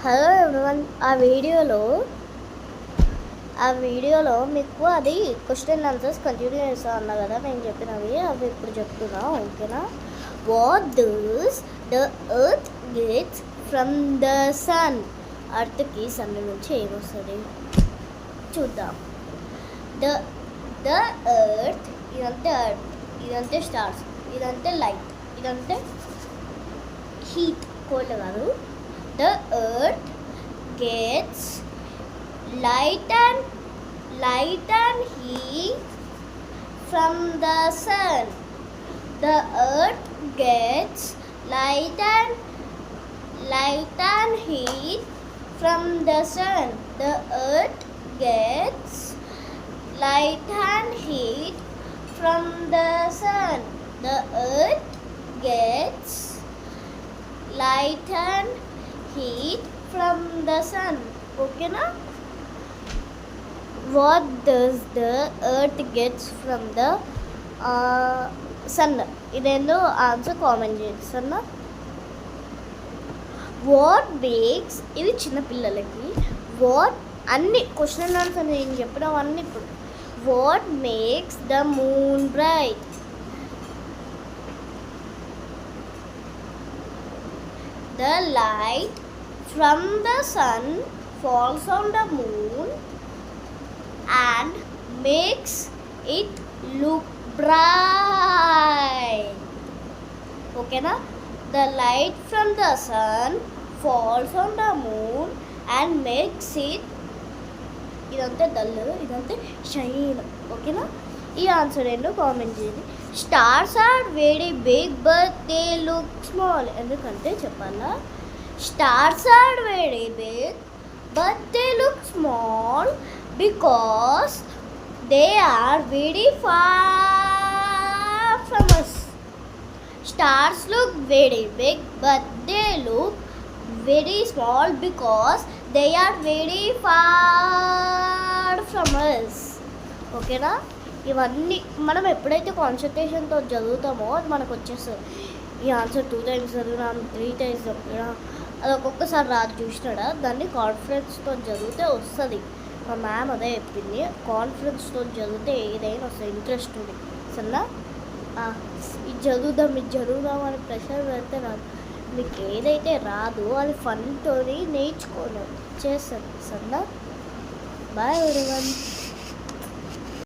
Hello everyone. ఆ వీడియోలో మీకు అది క్వశ్చన్ ఆన్సర్స్ కంటిన్యూ చేస్తా అన్నా కదా, నేను చెప్పినవి అవి ఇప్పుడు చెప్తున్నా. ఓకేనా? What does the earth gets from the sun? అర్త్కి సన్ నుంచి ఏమొస్తుంది చూద్దాం. ద ద ఎర్త్, ఇదంటే స్టార్స్, ఇదంటే లైట్, ఇదంటే హీట్, కోల్డ్ కాదు. The earth gets light and heat from the sun. The earth gets light and heat from the sun. The earth gets light and heat from the sun. The earth gets light and heat from the sun. Okay na? What does the earth gets from the sun? ఇదేందో answer comment చేస్తున్నా. What makes, ఇది చిన్నపిల్లలకి. What అన్ని question answer నేను చెప్పినవన్నీ ఇప్పుడు. What makes the moon bright? The light from the sun falls on the moon and makes it look bright. Okay na? The light from the sun falls on the moon and makes it, ఇదంతా dull, ఇదంతా shine. ఓకేనా? ఈ answer ఏంటో comment చేయండి. Stars are very big but they look small. ఎందుకంటే చెప్పాలా, stars are very big but they look small because they are very far from us. Stars look very big but they look very small because they are very far from us. ఓకేనా? ఇవన్నీ మనం ఎప్పుడైతే కాన్సన్ట్రేషన్తో చదువుతామో అది మనకు వచ్చేస్తుంది. ఈ answer 2 times చదివినా, 3 times చదివినా, అది ఒక్కొక్కసారి రాదు చూసినాడా. దాన్ని కాన్ఫిడెన్స్తో చదివితే వస్తుంది. మా మ్యామ్ అదే చెప్పింది, కాన్ఫిడెన్స్తో చదివితే ఏదైనా వస్తుంది. ఇంట్రెస్ట్ ఉంది. సరేనా? ఇది చదువుదాం అని ప్రెషర్ పెడితే రాదు. మీకు ఏదైతే రాదో అది ఫన్తో నేర్చుకోలేదు, చేస్తుంది. సరేనా? Bye everyone.